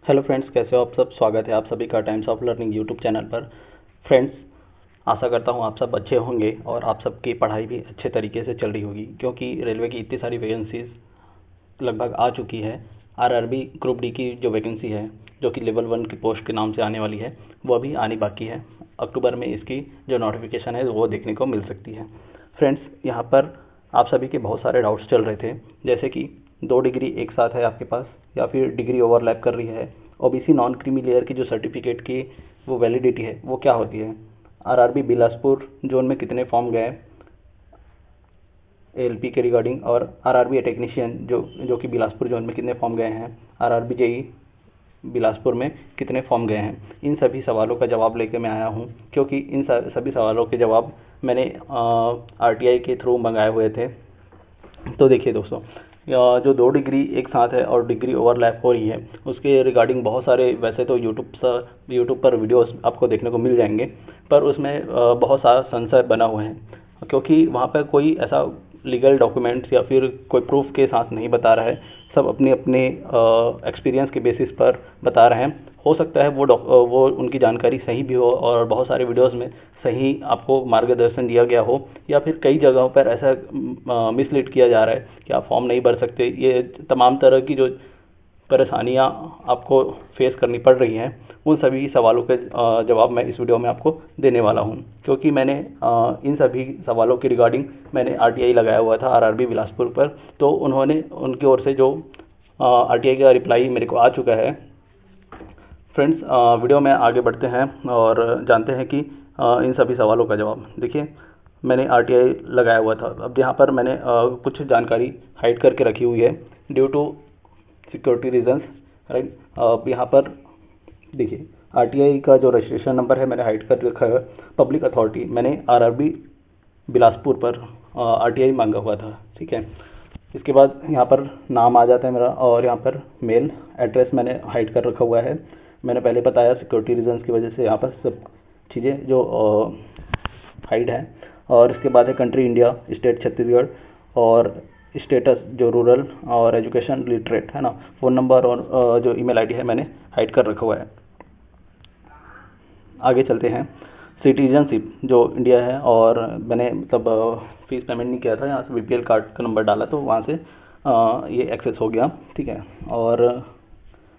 Hello friends, कैसे हो आप सब। स्वागत है आप सभी का times of learning YouTube channel पर। फ्रेंड्स, आशा करता हूँ आप सब अच्छे होंगे और आप सबकी पढ़ाई भी अच्छे तरीके से चल रही होगी, क्योंकि रेलवे की इतनी सारी वैकेंसीज लगभग आ चुकी है। आरआरबी ग्रुप डी की जो वैकेंसी है, जो कि लेवल 1 की पोस्ट के नाम से आने वाली है, वो अभी आनी बाकी है। अक्टूबर में इसकी जो नोटिफिकेशन है वो देखने को मिल सकती है। फ्रेंड्स, यहाँ पर आप सभी के बहुत सारे डाउट्स चल रहे थे, जैसे कि 2 डिग्री एक साथ है आपके पास या फिर डिग्री ओवरलैप कर रही है। ओबीसी नॉन क्रीमी लेयर की जो सर्टिफिकेट की वो वैलिडिटी है वो क्या होती है। आरआरबी बिलासपुर जोन में कितने फॉर्म गए एलपी के रिगार्डिंग, और आरआरबी टेक्नीशियन जो कि बिलासपुर जोन में कितने फॉर्म गए हैं। आरआरबी जेई बिलासपुर में कितने फॉर्म गए हैं। इन सभी सवालों का जवाब लेकर मैं आया हूँ, क्योंकि इन सभी सवालों के जवाब मैंने आरटीआई के थ्रू मंगाए हुए थे। तो देखिए दोस्तों, जो 2 डिग्री एक साथ है और डिग्री ओवरलैप हो रही है, उसके रिगार्डिंग बहुत सारे वैसे तो यूट्यूब पर वीडियोस आपको देखने को मिल जाएंगे, पर उसमें बहुत सारा संशय बना हुआ है, क्योंकि वहाँ पर कोई ऐसा लीगल डॉक्यूमेंट्स या फिर कोई प्रूफ के साथ नहीं बता रहा है। सब अपने अपने एक्सपीरियंस के बेसिस पर बता रहे हैं। हो सकता है वो उनकी जानकारी सही भी हो और बहुत सारे वीडियोस में सही आपको मार्गदर्शन दिया गया हो, या फिर कई जगहों पर ऐसा मिसलीड किया जा रहा है कि आप फॉर्म नहीं भर सकते। ये तमाम तरह की जो परेशानियां आपको फेस करनी पड़ रही हैं, उन सभी सवालों के जवाब मैं इस वीडियो में आपको देने वाला हूं, क्योंकि मैंने इन सभी सवालों की रिगार्डिंग मैंने आरटीआई लगाया हुआ था आरआरबी बिलासपुर पर। तो उन्होंने उनकी ओर से जो आरटीआई का रिप्लाई मेरे को आ चुका है। फ्रेंड्स, वीडियो में आगे बढ़ते हैं और जानते हैं कि इन सभी सवालों का जवाब। देखिए, मैंने आरटीआई लगाया हुआ था। अब यहाँ पर मैंने कुछ जानकारी हाइड करके रखी हुई है due to security reasons, right. अब यहाँ पर देखिए, आरटीआई का जो रजिस्ट्रेशन नंबर है मैंने हाइड कर रखा है। पब्लिक अथॉरिटी मैंने आरआरबी बिलासपुर पर आरटीआई मांगा हुआ था, ठीक है। इसके बाद यहाँ पर नाम आ जाता है मेरा, और यहाँ पर मेल एड्रेस मैंने हाइड कर रखा हुआ है। मैंने पहले बताया सिक्योरिटी रीजंस की वजह से यहाँ पर सब चीज़ें जो हाइड है। और इसके बाद है कंट्री इंडिया, स्टेट छत्तीसगढ़, और स्टेटस जो रूरल और एजुकेशन लिटरेट है ना। फ़ोन नंबर और जो ईमेल आईडी है मैंने हाइड कर रखा हुआ है। आगे चलते हैं। सिटीजनशिप जो इंडिया है, और मैंने मतलब फीस पेमेंट नहीं किया था, यहाँ से बीपीएल कार्ड का नंबर डाला तो वहाँ से ये एक्सेस हो गया, ठीक है। और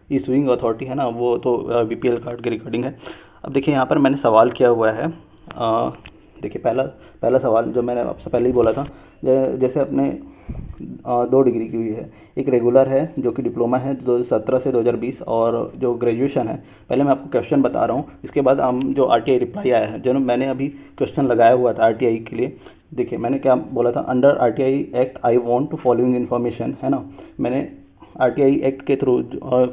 इशूइंग अथॉरिटी है ना, वो तो बीपीएल कार्ड के रिगार्डिंग है। अब देखिए, यहाँ पर मैंने सवाल किया हुआ है। देखिए, पहला सवाल जो मैंने आपसे पहले ही बोला था, जैसे अपने 2 डिग्री की हुई है। एक रेगुलर है जो कि डिप्लोमा है 2017 से 2020, और जो ग्रेजुएशन है, पहले मैं आपको क्वेश्चन बता रहा हूँ, इसके बाद हम जो आरटीआई रिप्लाई आया है, जो मैंने अभी क्वेश्चन लगाया हुआ था आरटीआई के लिए। देखिए, मैंने क्या बोला था, under RTI act I want to following information, है ना। मैंने आरटीआई एक्ट के थ्रू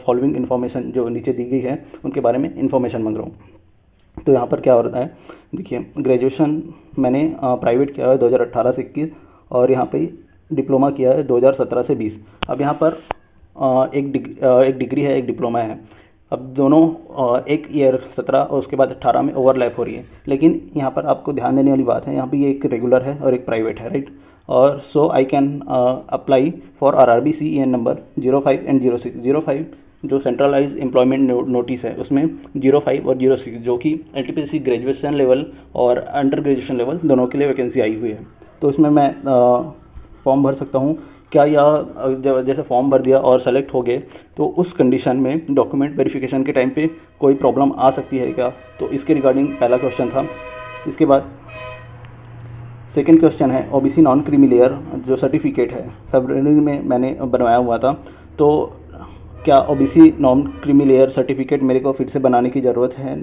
फॉलोइंग इन्फॉर्मेशन जो नीचे दी गई है उनके बारे में इन्फॉर्मेशन मांग रहा हूँ। तो यहाँ पर क्या होता है, देखिए, ग्रेजुएशन मैंने प्राइवेट किया है 2018 से 21, और यहाँ पे डिप्लोमा किया है 2017 से 20। अब यहाँ पर एक डिग्री है, एक डिप्लोमा है। अब दोनों एक ईयर 17 और उसके बाद 18 में ओवरलैप हो रही है, लेकिन यहाँ पर आपको ध्यान देने वाली बात है, यहाँ पे ये एक रेगुलर है और एक प्राइवेट है, राइट। और so I can apply for RRB CEN number 05 and 06। 05 जो सेंट्रलाइज एम्प्लॉयमेंट नोटिस है, उसमें 05 और 06 जो कि एनटीपीसी ग्रेजुएशन लेवल और अंडर ग्रेजुएशन लेवल दोनों के लिए वैकेंसी आई हुई है। तो इसमें मैं फॉर्म भर सकता हूँ क्या, या जैसे फॉर्म भर दिया और सेलेक्ट हो गए तो उस कंडीशन में डॉक्यूमेंट वेरिफिकेशन के टाइम पे कोई प्रॉब्लम आ सकती है क्या। तो इसके रिगार्डिंग पहला क्वेश्चन था। इसके बाद सेकेंड क्वेश्चन है, ओबीसी नॉन क्रीमी लेयर जो सर्टिफिकेट है सब में मैंने बनवाया हुआ था, तो क्या OBC non creamy layer certificate मेरे को फिर से बनाने की ज़रूरत है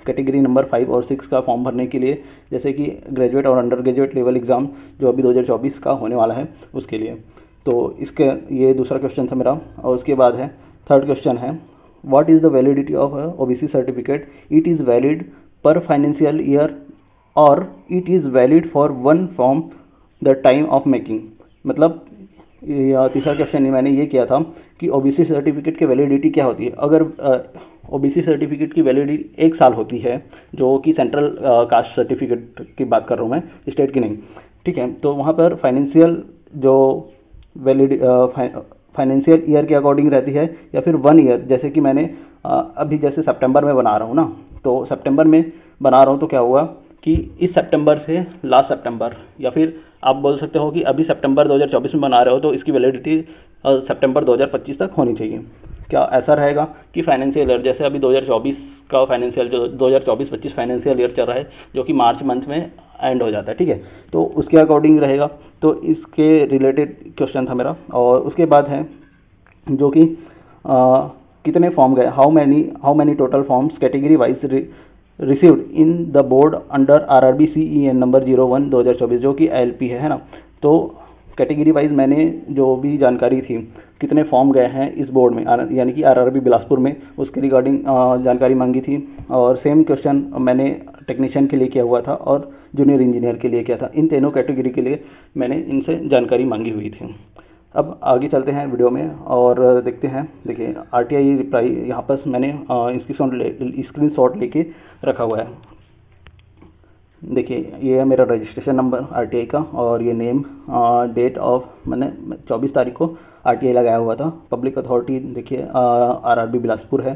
कैटेगरी नंबर 5 और 6 का फॉर्म भरने के लिए, जैसे कि ग्रेजुएट और अंडर ग्रेजुएट लेवल एग्ज़ाम जो अभी 2024 का होने वाला है उसके लिए। तो इसके ये दूसरा क्वेश्चन था मेरा। और उसके बाद है थर्ड क्वेश्चन है, what is the validity of OBC certificate, it is valid पर फाइनेंशियल ईयर और it is valid for one form the time of making. मतलब तीसरा क्वेश्चन मैंने ये किया था कि ओबीसी सर्टिफिकेट की वैलिडिटी क्या होती है। अगर ओबीसी सर्टिफिकेट की वैलिडिटी 1 साल होती है, जो कि सेंट्रल कास्ट सर्टिफिकेट की बात कर रहा हूँ मैं, स्टेट की नहीं, ठीक है। तो वहाँ पर फाइनेंशियल जो वैलिड फाइनेंशियल ईयर के अकॉर्डिंग रहती है या फिर 1 ईयर, जैसे कि मैंने अभी जैसे सितंबर में बना रहा हूँ ना, तो सितंबर में बना रहा हूँ तो क्या हुआ कि इस सितंबर से लास्ट सितंबर, या फिर आप बोल सकते हो कि अभी सितंबर 2024 में बना रहे हो तो इसकी वैलिडिटी सितंबर 2025 तक होनी चाहिए। क्या ऐसा रहेगा कि फाइनेंशियल ईयर जैसे अभी 2024 का फाइनेंशियल जो 2024-25 फाइनेंशियल ईयर चल रहा है जो कि मार्च मंथ में एंड हो जाता है, ठीक है, तो उसके अकॉर्डिंग रहेगा। तो इसके रिलेटेड क्वेश्चन था मेरा। और उसके बाद है जो कि कितने फॉर्म गए, how many total forms category wise received in the board under RRB CEN number 01/2024 जो कि एलपी है ना। तो कैटेगरी वाइज मैंने जो भी जानकारी थी कितने फॉर्म गए हैं इस बोर्ड में यानी कि आरआरबी बिलासपुर में, उसके रिगार्डिंग जानकारी मांगी थी। और सेम क्वेश्चन मैंने टेक्नीशियन के लिए किया हुआ था और जूनियर इंजीनियर के लिए किया था। इन तीनों कैटेगरी के लिए मैंने इनसे जानकारी मांगी हुई थी। अब आगे चलते हैं वीडियो में और देखते हैं। देखिए आरटीआई रिप्लाई यहाँ पर मैंने स्क्रीनशॉट लेके रखा हुआ है। देखिए ये है मेरा रजिस्ट्रेशन नंबर आरटीआई का और ये नेम, डेट ऑफ मैंने 24 तारीख को आरटीआई लगाया हुआ था। पब्लिक अथॉरिटी देखिए आरआरबी बिलासपुर है।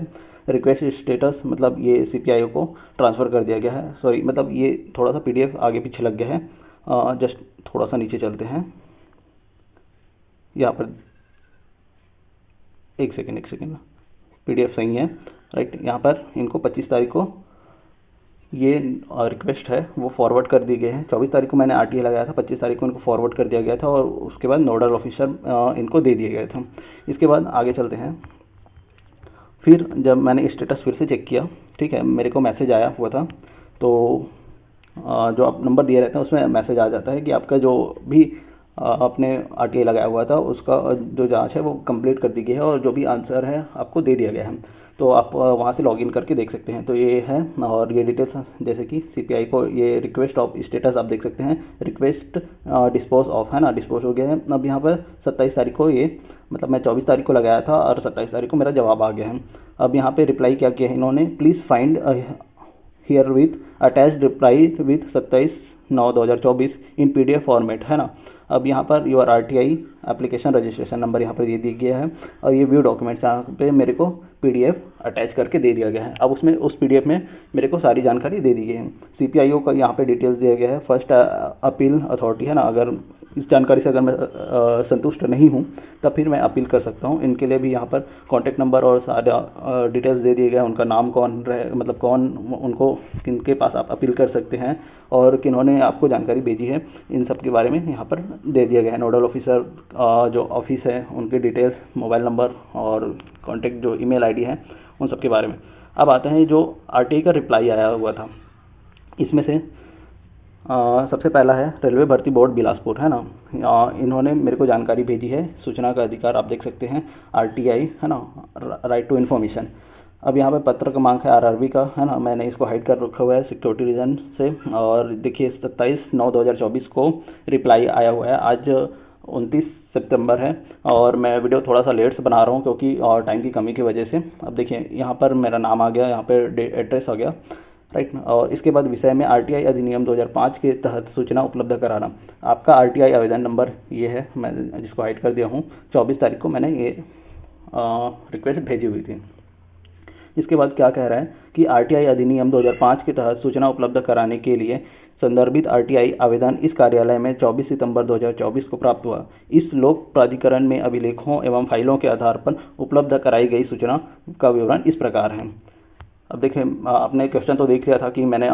रिक्वेस्ट स्टेटस मतलब ये सीपीआईओ को ट्रांसफ़र कर दिया गया है। सॉरी मतलब ये थोड़ा सा पीडीएफ आगे पीछे लग गया है, जस्ट थोड़ा सा नीचे चलते हैं। यहाँ पर एक सेकेंड पीडीएफ सही है राइट। यहाँ पर इनको 25 तारीख को ये रिक्वेस्ट है वो फॉरवर्ड कर दी गई है। 24 तारीख को मैंने आरटीआई लगाया था, 25 तारीख को इनको फॉरवर्ड कर दिया गया था और उसके बाद नोडल ऑफिसर इनको दे दिए गए थे। इसके बाद आगे चलते हैं। फिर जब मैंने स्टेटस फिर से चेक किया, ठीक है, मेरे को मैसेज आया हुआ था। तो जो आप नंबर दिए रहते हैं उसमें मैसेज आ जाता है कि आपका जो भी आपने आरटीआई लगाया हुआ था उसका जो जांच है वो कंप्लीट कर दी गई है और जो भी आंसर है आपको दे दिया गया है। तो आप वहाँ से लॉगिन करके देख सकते हैं। तो ये है और ये डिटेल्स जैसे कि सीपीआई को ये रिक्वेस्ट ऑफ स्टेटस आप देख सकते हैं, रिक्वेस्ट डिस्पोज ऑफ है ना, डिस्पोज हो गया है। अब यहाँ पर 27 तारीख को ये मतलब मैं 24 तारीख को लगाया था और 27 तारीख को मेरा जवाब आ गया है। अब यहाँ पे रिप्लाई क्या किया है इन्होंने, please find here with attached reply with 27/9/2024 in PDF format है ना। अब यहाँ per your RTI application registration number यहाँ पर ये दिया गया है और ये व्यू डॉक्यूमेंट्स यहाँ पे मेरे को पीडीएफ अटैच करके दे दिया गया है। अब उसमें उस पीडीएफ में मेरे को सारी जानकारी दे दी गई है। सीपीआईओ का यहाँ पे डिटेल्स दिया गया है, फर्स्ट अपील अथॉरिटी है ना। अगर इस जानकारी से अगर मैं संतुष्ट नहीं हूँ तब फिर मैं अपील कर सकता हूँ। इनके लिए भी यहाँ पर कॉन्टैक्ट नंबर और सारा डिटेल्स दे दिए गए हैं, उनका नाम कौन रहे मतलब कौन उनको किनके पास आप अपील कर सकते हैं और किन्होंने आपको जानकारी भेजी है, इन सब के बारे में यहाँ पर दे दिया गया है। नोडल ऑफिसर जो ऑफिस है उनके डिटेल्स, मोबाइल नंबर और कॉन्टैक्ट जो ईमेल आईडी है उन सब के बारे में। अब आते हैं जो आरटीआई का रिप्लाई आया हुआ था, इसमें से सबसे पहला है रेलवे भर्ती बोर्ड बिलासपुर है ना। इन्होंने मेरे को जानकारी भेजी है, सूचना का अधिकार आप देख सकते हैं, आरटीआई है ना, राइट टू इन्फॉर्मेशन। अब यहाँ पे पत्र क्रमांक है आरआरबी का है ना, मैंने इसको हाइड कर रखा हुआ है सिक्योरिटी रीजन से। और देखिए 27/9/2024 को रिप्लाई आया हुआ है। आज 29 सितंबर है और मैं वीडियो थोड़ा सा लेट से बना रहा हूँ क्योंकि और टाइम की कमी की वजह से। अब देखिए यहाँ पर मेरा नाम आ गया, यहाँ पर एड्रेस आ गया राइट। और इसके बाद विषय में आरटीआई अधिनियम 2005 के तहत सूचना उपलब्ध कराना। आपका आरटीआई आवेदन नंबर ये है, मैं जिसको हाइड कर दिया हूँ। 24 तारीख को मैंने ये रिक्वेस्ट भेजी हुई थी। इसके बाद क्या कह रहा है कि आरटीआई अधिनियम 2005 के तहत सूचना उपलब्ध कराने के लिए संदर्भित आरटीआई आवेदन इस कार्यालय में 24 सितंबर 2024 को प्राप्त हुआ। इस लोक प्राधिकरण में अभिलेखों एवं फाइलों के आधार पर उपलब्ध कराई गई सूचना का विवरण इस प्रकार है। अब देखिए आपने क्वेश्चन तो देख लिया था कि मैंने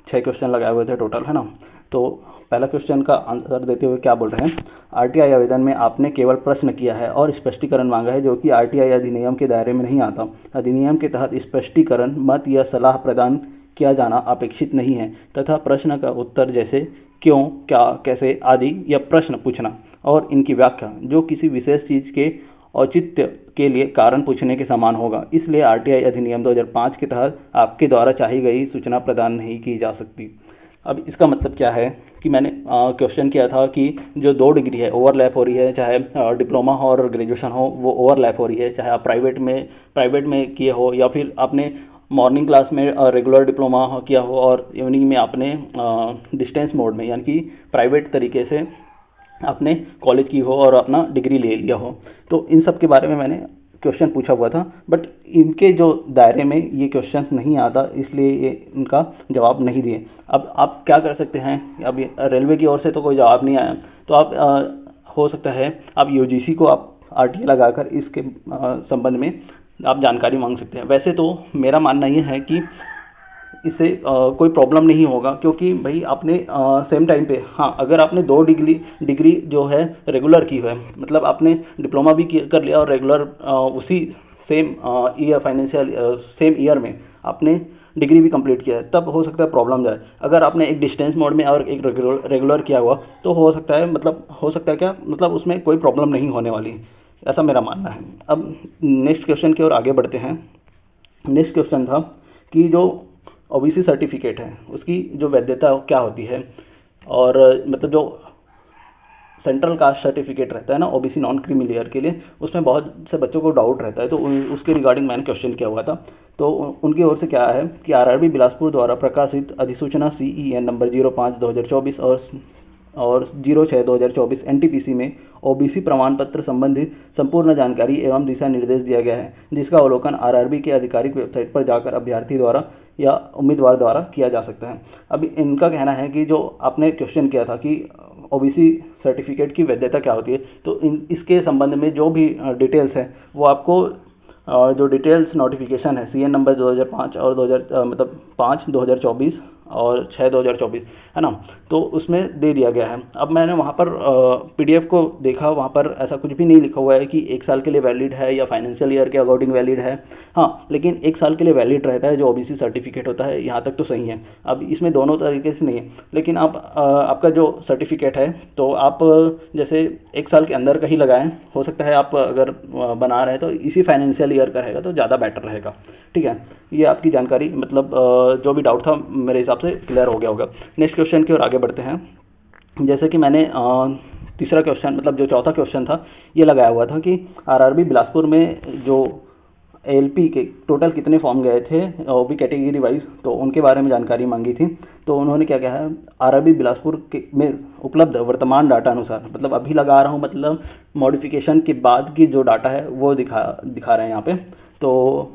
6 क्वेश्चन लगाए हुए थे टोटल है ना। तो पहला क्वेश्चन का आंसर देते हुए क्या बोल रहे हैं, आरटीआई आवेदन में आपने केवल प्रश्न किया है और स्पष्टीकरण मांगा है जो कि आरटीआई अधिनियम के दायरे में नहीं आता। अधिनियम के तहत स्पष्टीकरण, मत या सलाह प्रदान किया जाना अपेक्षित नहीं है तथा प्रश्न का उत्तर जैसे क्यों, क्या, कैसे आदि या प्रश्न पूछना और इनकी व्याख्या जो किसी विशेष चीज के औचित्य के लिए कारण पूछने के समान होगा। इसलिए आरटीआई अधिनियम 2005 के तहत आपके द्वारा चाही गई सूचना प्रदान नहीं की जा सकती। अब इसका मतलब क्या है कि मैंने क्वेश्चन किया था कि जो 2 डिग्री है ओवरलैप हो रही है, चाहे डिप्लोमा हो और ग्रेजुएशन हो वो ओवरलैप हो रही है, चाहे आप प्राइवेट में किए हो या फिर आपने मॉर्निंग क्लास में रेगुलर डिप्लोमा किया हो और इवनिंग में आपने डिस्टेंस मोड में यानी कि प्राइवेट तरीके से आपने कॉलेज की हो और अपना डिग्री ले लिया हो। तो इन सब के बारे में मैंने क्वेश्चन पूछा हुआ था, बट इनके जो दायरे में ये क्वेश्चन नहीं आता, इसलिए ये इनका जवाब नहीं दिए। अब आप क्या कर सकते हैं, अब रेलवे की ओर से तो कोई जवाब नहीं आया, तो आप हो सकता है आप यूजीसी को आप आरटीए लगाकर इसके संबंध में आप जानकारी मांग सकते हैं। वैसे तो मेरा मानना ये है कि इससे कोई प्रॉब्लम नहीं होगा, क्योंकि भाई आपने सेम टाइम पे, हाँ अगर आपने दो डिग्री जो है रेगुलर की है, मतलब आपने डिप्लोमा भी कर लिया और रेगुलर उसी same year financial same year में आपने डिग्री भी कंप्लीट किया है, तब हो सकता है प्रॉब्लम जाए। अगर आपने एक डिस्टेंस मोड में और एक रेगुलर किया हुआ, तो हो सकता है, मतलब हो सकता है क्या, मतलब उसमें कोई प्रॉब्लम नहीं होने वाली, ऐसा मेरा मानना है। अब नेक्स्ट क्वेश्चन की ओर आगे बढ़ते हैं। नेक्स्ट क्वेश्चन था कि जो ओबीसी सर्टिफिकेट है उसकी जो वैधता क्या होती है, और मतलब जो सेंट्रल कास्ट सर्टिफिकेट रहता है ना ओबीसी नॉन क्रीमी लेयर के लिए, उसमें बहुत से बच्चों को डाउट रहता है, तो उसके रिगार्डिंग मैंने क्वेश्चन किया हुआ था। तो उनकी ओर से क्या है कि आरआरबी बिलासपुर द्वारा प्रकाशित अधिसूचना सीईएन नंबर 05/2024 और 06/2024 एनटीपीसी में ओबीसी प्रमाण पत्र संबंधी संपूर्ण जानकारी एवं दिशा निर्देश दिया गया है, जिसका अवलोकन आरआरबी के आधिकारिक वेबसाइट पर जाकर अभ्यर्थी द्वारा या उम्मीदवार द्वारा किया जा सकता है। अब इनका कहना है कि जो आपने क्वेश्चन किया था कि ओबीसी सर्टिफिकेट की वैधता क्या होती है, तो इसके संबंध में जो भी डिटेल्स है वो आपको जो डिटेल्स नोटिफिकेशन है सीएन नंबर 2005 और 2000 मतलब 5/2024 और 6/2024 है ना, तो उसमें दे दिया गया है। अब मैंने वहाँ पर पीडीएफ को देखा, वहाँ पर ऐसा कुछ भी नहीं लिखा हुआ है कि 1 साल के लिए वैलिड है या फाइनेंशियल ईयर के अकॉर्डिंग वैलिड है। हाँ, लेकिन 1 साल के लिए वैलिड रहता है जो ओबीसी सर्टिफिकेट होता है, यहाँ तक तो सही है। अब इसमें दोनों तरीके से नहीं है, लेकिन आप आपका जो सर्टिफिकेट है तो आप जैसे 1 साल के अंदर का ही लगाएं, हो सकता है आप अगर बना रहे हैं तो इसी फाइनेंशियल ईयर का रहेगा तो ज़्यादा बेटर रहेगा। ठीक है, ये आपकी जानकारी, मतलब जो भी डाउट था मेरे हिसाब से क्लियर हो गया होगा। नेक्स्ट क्वेश्चन की ओर आगे बढ़ते हैं। जैसे कि मैंने तीसरा क्वेश्चन, मतलब जो चौथा क्वेश्चन था, ये लगाया हुआ था कि आरआरबी बिलासपुर में जो एलपी के टोटल कितने फॉर्म गए थे ओबी कैटेगरी वाइज, तो उनके बारे में जानकारी मांगी थी। तो उन्होंने क्या कहा है, आरआरबी बिलासपुर में उपलब्ध वर्तमान डाटा अनुसार, मतलब अभी लगा रहा हूँ, मतलब मॉडिफिकेशन के बाद की जो डाटा है वो दिखा रहे हैं यहाँ पे। तो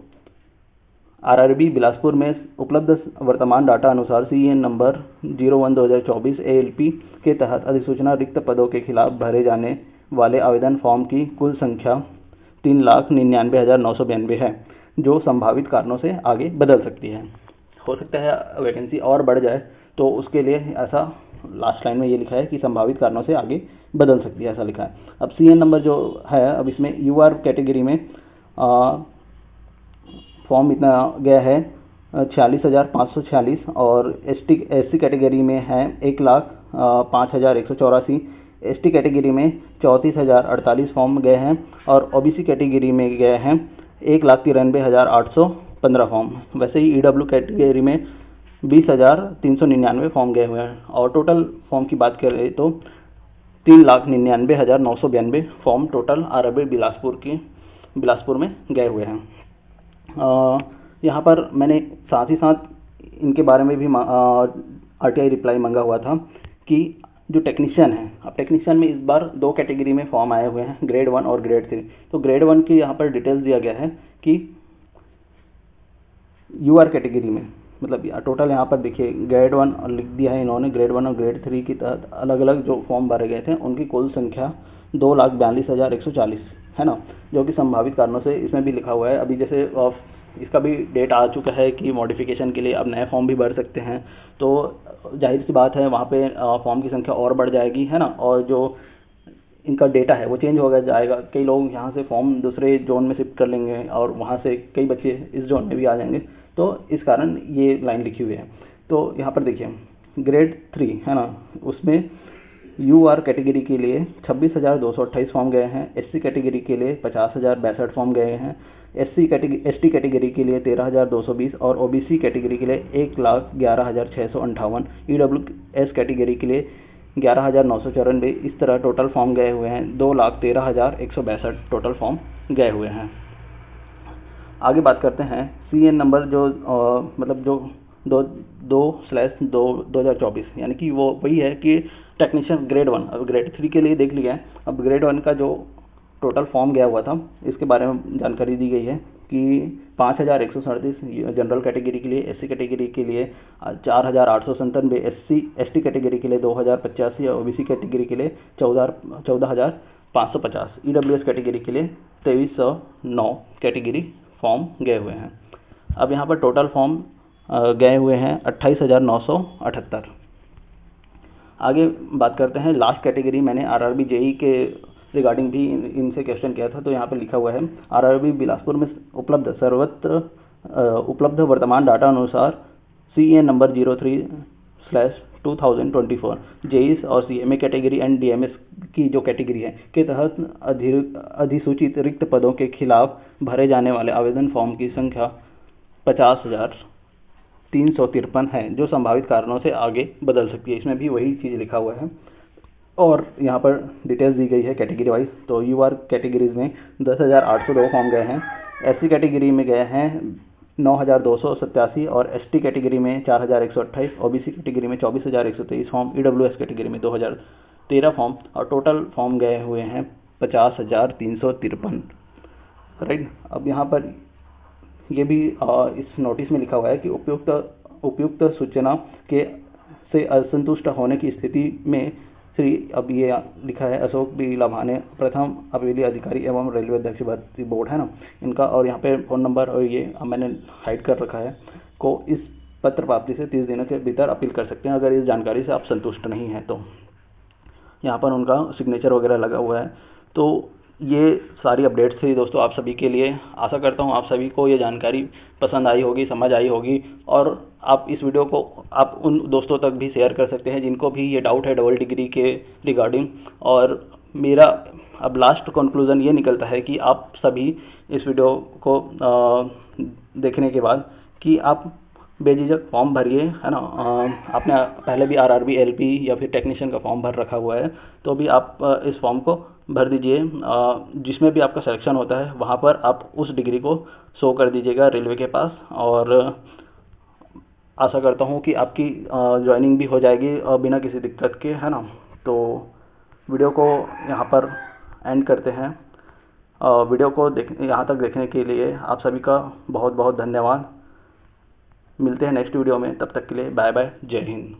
आरआरबी बिलासपुर में उपलब्ध वर्तमान डाटा अनुसार सीएन नंबर 01/2024 एएलपी के तहत अधिसूचना रिक्त पदों के खिलाफ भरे जाने वाले आवेदन फॉर्म की कुल संख्या 3,99,992 है, जो संभावित कारणों से आगे बदल सकती है। हो सकता है वैकेंसी और बढ़ जाए, तो उसके लिए ऐसा लास्ट लाइन में ये लिखा है कि संभावित कारणों से आगे बदल सकती है, ऐसा लिखा है। अब सीएन नंबर जो है, अब इसमें यूआर कैटेगरी में फॉर्म इतना गया है 46,546, और एससी कैटेगरी में है 1,05,184, एसटी कैटेगरी में 34,048 फॉर्म गए हैं, और ओबीसी कैटेगरी में गए हैं 1,93,815 फॉर्म। वैसे ही ईडब्ल्यू कैटेगरी में 20,399 फॉर्म गए हुए हैं, और टोटल फॉर्म की बात करें तो 3,99,992 फॉर्म टोटल आरआरबी बिलासपुर में गए हुए हैं। यहाँ पर मैंने साथ ही साथ इनके बारे में भी आरटीआई रिप्लाई मांगा हुआ था कि जो टेक्नीशियन है, अब टेक्नीशियन में इस बार 2 कैटेगरी में फॉर्म आए हुए हैं, ग्रेड 1 और ग्रेड 3। तो ग्रेड 1 की यहाँ पर डिटेल्स दिया गया है कि यूआर कैटेगरी में, मतलब टोटल यहाँ पर देखिए ग्रेड 1 लिख दिया है इन्होंने, ग्रेड 1 और ग्रेड 3 के तहत अलग अलग जो फॉर्म भरे गए थे उनकी कुल संख्या 2,42,140 है ना, जो कि संभावित कारणों से इसमें भी लिखा हुआ है। अभी जैसे इसका भी डेट आ चुका है कि मॉडिफिकेशन के लिए अब नए फॉर्म भी भर सकते हैं, तो जाहिर सी बात है वहाँ पे फॉर्म की संख्या और बढ़ जाएगी, है ना, और जो इनका डेटा है वो चेंज हो जाएगा। कई लोग यहाँ से फॉर्म दूसरे जोन में शिफ्ट कर लेंगे और वहाँ से कई बच्चे इस जोन में भी आ जाएंगे, तो इस कारण ये लाइन लिखी हुई है। तो यहाँ पर देखिए ग्रेड 3 है ना, उसमें यूआर कैटेगरी के लिए 26,228 फॉर्म गए हैं, एससी कैटेगरी के लिए 50,062 फॉर्म गए हैं, एसटी कैटेगरी के लिए 13,220 और ओबीसी कैटेगरी के लिए 1,11,658, ईडब्ल्यूएस कैटेगरी के लिए 11,994। इस तरह टोटल फॉर्म गए हुए हैं, 2,13,162 टोटल फॉर्म गए हुए हैं। आगे बात करते हैं सीएन नंबर जो मतलब जो 2024, यानी कि वो वही है कि टेक्नीशियन ग्रेड 1। अब ग्रेड 3 के लिए देख लिया है। अब ग्रेड 1 का जो टोटल फॉर्म गया हुआ था, इसके बारे में जानकारी दी गई है कि 5137 जनरल कैटेगरी के लिए, एससी कैटेगरी के लिए 4897, एसटी कैटेगरी के लिए 2085 और ओबीसी कैटेगरी के लिए 14550, ईडब्ल्यूएस कैटेगरी के लिए 2309 कैटेगरी फॉर्म गए हुए हैं। अब यहाँ पर टोटल फॉर्म गए हुए हैं 28,978। आगे बात करते हैं लास्ट कैटेगरी। मैंने आरआरबी जेई के रिगार्डिंग भी इनसे क्वेश्चन किया था, तो यहाँ पर लिखा हुआ है आरआरबी बिलासपुर में उपलब्ध सर्वत्र उपलब्ध वर्तमान डाटा अनुसार CA नंबर 03/2024 जेईस और CMA कैटेगरी एंड DMS की जो कैटेगरी है के तहत अधिसूचित रिक्त पदों के खिलाफ भरे जाने वाले आवेदन फॉर्म की संख्या 50,353 है, जो संभावित कारणों से आगे बदल सकती है। इसमें भी वही चीज़ लिखा हुआ है और यहाँ पर डिटेल्स दी गई है कैटेगरी वाइज। तो यूआर कैटेगरीज में 10,802 फॉर्म गए हैं, एससी कैटेगरी में गए हैं 9,287 और एसटी कैटेगरी में 4,128, ओबीसी कैटेगरी में 24,123 फॉर्म, ईडब्ल्यूएस कैटेगरी में 2,013 फॉर्म और टोटल फॉर्म गए हुए हैं 50,353। राइट। अब यहाँ पर ये भी इस नोटिस में लिखा हुआ है कि उपयुक्त सूचना के से असंतुष्ट होने की स्थिति में श्री, अब ये लिखा है अशोक बी लाभाने, प्रथम अपीली अधिकारी एवं रेलवे अध्यक्ष भर्ती बोर्ड है ना इनका, और यहाँ पे फ़ोन नंबर और ये मैंने हाइड कर रखा है, को इस पत्र प्राप्ति से 30 दिनों के भीतर अपील कर सकते हैं अगर इस जानकारी से आप संतुष्ट नहीं हैं तो। यहाँ पर उनका सिग्नेचर वगैरह लगा हुआ है। तो ये सारी अपडेट्स थी दोस्तों आप सभी के लिए। आशा करता हूँ आप सभी को ये जानकारी पसंद आई होगी, समझ आई होगी, और आप इस वीडियो को आप उन दोस्तों तक भी शेयर कर सकते हैं जिनको भी ये डाउट है डबल डिग्री के रिगार्डिंग। और मेरा अब लास्ट कंक्लूजन ये निकलता है कि आप सभी इस वीडियो को देखने के बाद कि आप बेझिझक फॉर्म भरिए, है ना। आपने पहले भी आरआरबी एलपी या फिर टेक्नीशियन का फॉर्म भर रखा हुआ है तो भी आप इस फॉर्म को भर दीजिए। जिसमें भी आपका सिलेक्शन होता है वहाँ पर आप उस डिग्री को शो कर दीजिएगा रेलवे के पास, और आशा करता हूँ कि आपकी ज्वाइनिंग भी हो जाएगी बिना किसी दिक्कत के, है ना। तो वीडियो को यहाँ पर एंड करते हैं। वीडियो को यहाँ तक देखने के लिए आप सभी का बहुत बहुत धन्यवाद। मिलते हैं नेक्स्ट वीडियो में, तब तक के लिए बाय बाय, जय हिंद।